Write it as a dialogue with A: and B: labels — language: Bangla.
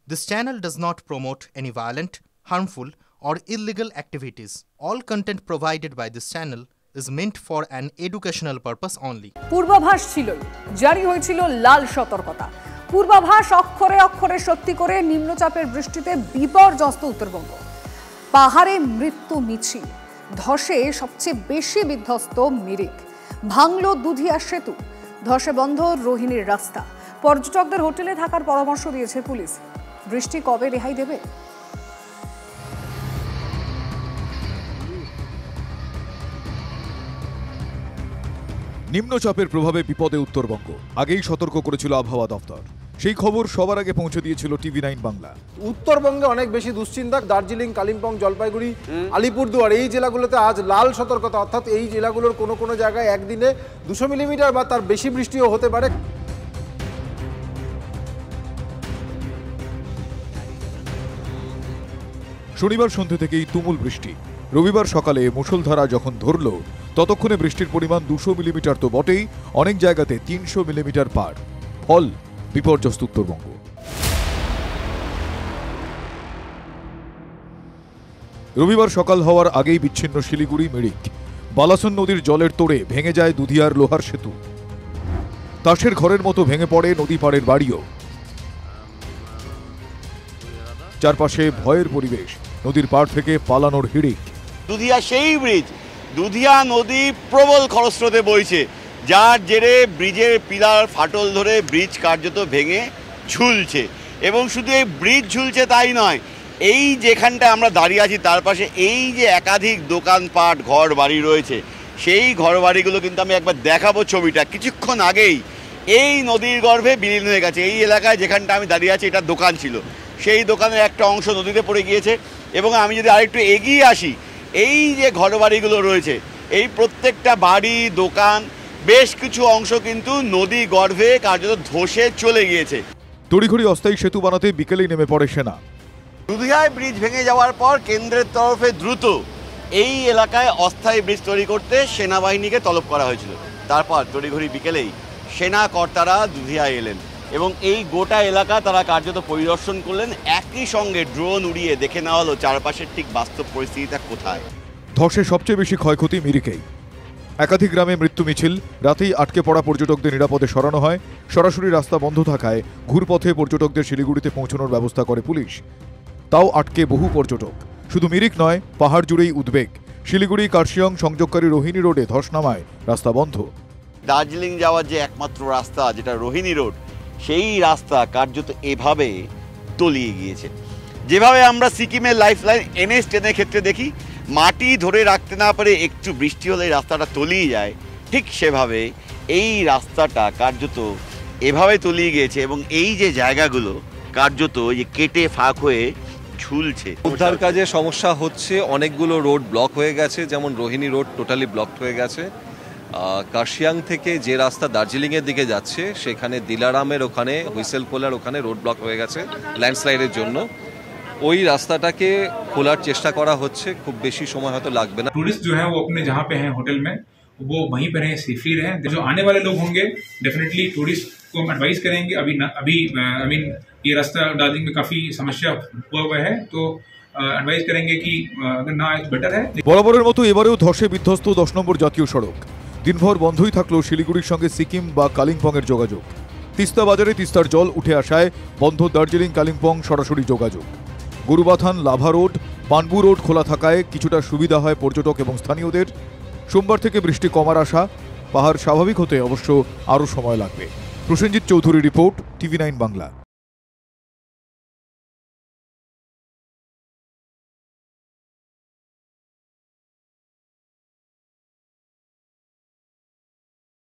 A: This channel does not promote any violent, harmful, or illegal activities. All content provided by this channel is meant for an educational purpose only.
B: পূর্বাভাস ছিলই, জারি হয়েছিল লাল সতর্কতা। পূর্বাভাস অক্ষরে অক্ষরে সত্যি করে নিম্নচাপের বৃষ্টিতে বিপর্যস্ত উত্তরবঙ্গ। পাহাড়ে মৃত্যু মিছিল, ধসে সবচেয়ে বেশি বিধ্বস্ত মিরিক, ভাঙল দুধিয়া সেতু, ধসে বন্ধ রোহিণীর রাস্তা। পর্যটকদের হোটেলে থাকার পরামর্শ দিয়েছে পুলিশ। বৃষ্টি কবে রেহাই দেবে?
C: নিম্নচাপের প্রভাবে বিপদে উত্তরবঙ্গ। আগেই সতর্ক করেছিল আবহাওয়া দপ্তর। সেই খবর সবার আগে পৌঁছে দিয়েছিল TV9 বাংলা।
D: উত্তরবঙ্গে অনেক বেশি দুশ্চিন্তা। দার্জিলিং, কালিম্পং, জলপাইগুড়ি, আলিপুরদুয়ার এই জেলাগুলোতে আজ লাল সতর্কতা, অর্থাৎ এই জেলাগুলোর কোনো কোনো জায়গায় একদিনে 200 মিলিমিটার বা তার বেশি বৃষ্টিও হতে পারে।
C: শনিবার সন্ধ্যে থেকেই তুমুল বৃষ্টি। রবিবার সকালে মুষলধারা যখন ধরল, ততক্ষণে বৃষ্টির পরিমাণ 200 মিলিমিটার তো বটেই, অনেক জায়গাতে 300 মিলিমিটার পার। ফল বিপর্যস্ত উত্তরবঙ্গ। রবিবার সকাল হওয়ার আগেই বিচ্ছিন্ন শিলিগুড়ি, মিরিক। বালাসন নদীর জলের তোড়ে ভেঙে যায় দুধিয়ার লোহার সেতু। তাসের ঘরের মতো ভেঙে পড়ে নদী পাড়ের বাড়িও। চারপাশে ভয়ের পরিবেশ, নদীর পাড় থেকে পালানোর হিড়িক।
E: দুধিয়া সেই ব্রিজ, দুধিয়া নদী প্রবল খরস্রোতে বইছে, যার জেরে ব্রিজের পিলার ফাটল ধরে ব্রিজ কার্যত ভেঙে ঝুলছে। এবং শুধু এই ব্রিজ ঝুলছে তাই নয়, এই যেখানটা আমরা দাঁড়িয়ে আছি তার পাশে এই যে একাধিক দোকানপাট, ঘর বাড়ি রয়েছে, সেই ঘর বাড়িগুলো কিন্তু আমি একবার দেখাবো ছবিটা। কিছুক্ষণ আগেই এই নদীর গর্ভে বিলীন হয়ে গেছে। এই এলাকায় যেখানটা আমি দাঁড়িয়ে আছি এটা দোকান ছিল, সেই দোকানের একটা অংশ নদীতে পড়ে গিয়েছে। এবং আমি যদি আরেকটু এগিয়ে আসি, এই যে ঘরবাড়িগুলো রয়েছে, এই প্রত্যেকটা বাড়ি, দোকান, বেশ কিছু অংশ কিন্তু নদী গর্ভে কার্যত ধসে চলে গিয়েছে।
C: তড়িঘড়ি অস্থায়ী সেতু বানাতে বিকেলেই নেমে পড়ে সেনা।
E: দুধিয়ায় ব্রিজ ভেঙে যাওয়ার পর কেন্দ্রের তরফে দ্রুত এই এলাকায় অস্থায়ী ব্রিজ তৈরি করতে সেনাবাহিনীকে তলব করা হয়েছিল। তারপর তড়িঘড়ি বিকেলেই সেনা কর্তারা দুধিয়ায় এলেন এবং এই গোটা এলাকা তারা কার্যত পরিদর্শন করলেন। একই সঙ্গে ড্রোন উড়িয়ে দেখে নেওয়া হলো চারপাশের ঠিক বাস্তব পরিস্থিতিটা কোথায়।
C: ধসে সবচেয়ে বেশি ক্ষয়ক্ষতি মিরিকেই। একাধিক গ্রামে মৃত্যু মিছিল, রাতেই আটকে পড়া পর্যটকদের নিরাপদে সরানো হয়। সরাসরি রাস্তা বন্ধ থাকায় ঘুরপথে পর্যটকদের শিলিগুড়িতে পৌঁছানোর ব্যবস্থা করে পুলিশ। তাও আটকে বহু পর্যটক। শুধু মিরিক নয়, পাহাড় জুড়েই উদ্বেগ। শিলিগুড়ি কার্শিয়ং সংযোগকারী রোহিণী রোডে ধস নামায় রাস্তা বন্ধ।
E: দার্জিলিং যাওয়ার যে একমাত্র রাস্তা, যেটা রোহিণী রোড, সেই রাস্তা কার্যত এভাবে তলিয়ে গিয়েছে। যেভাবে আমরা সিকিমের লাইফলাইন NH ট্রেনের ক্ষেত্রে দেখি, মাটি ধরে রাখতে না পারে একটু বৃষ্টি হলে রাস্তাটা তলিয়ে যায়, ঠিক সেভাবে এই রাস্তাটা কার্যত এভাবে তলিয়ে গিয়েছে। এবং এই যে জায়গাগুলো কার্যত কেটে ফাঁক হয়ে ঝুলছে।
F: উদ্ধার কাজে সমস্যা হচ্ছে, অনেকগুলো রোড ব্লক হয়ে গেছে, যেমন রোহিণী রোড টোটালি ব্লকড হয়ে গেছে। কার্শিয়াং থেকে যে রাস্তা দার্জিলিংয়ের দিকে যাচ্ছে, সেখানে দিলারামের ওখানে, হুইসেলপোলার ওখানে রোড ব্লক হয়ে গেছে ল্যান্ডস্লাইডের জন্য। ওই রাস্তাটাকে খোলার চেষ্টা করা হচ্ছে, খুব বেশি সময় হয়তো লাগবে না।
G: टूरिस्ट जो है वो अपने जहाँ पे हैं होटल में, वो वहीं पर रहें, सेफली रहें। जो आने वाले लोग होंगे डेफिनेटली टूरिस्ट को हम एडवाइस करेंगे। अभी आई मीन ये रास्ता दार्जिलिंग में काफी समस्या हुआ है, तो एडवाइस करेंगे कि अगर ना आए तो बेटर है।
C: বরাবরের মতো এবারেও ধসে বিধ্বস্ত 10 নম্বর জাতীয় সড়ক। দিনভর বন্ধই থাকলো শিলিগুড়ির সঙ্গে সিকিম বা কালিম্পংয়ের যোগাযোগ। তিস্তা বাজারে তিস্তার জল উঠে আসায় বন্ধ দার্জিলিং কালিম্পং সরাসরি যোগাযোগ। গুরুবাথান, লাভা রোড, পানবু রোড খোলা থাকায় কিছুটা সুবিধা হয় পর্যটক এবং স্থানীয়দের। সোমবার থেকে বৃষ্টি কমার আশা। পাহাড় স্বাভাবিক হতে অবশ্য আরও সময় লাগবে। Prosenjit Chowdhury report, TV9 Bangla.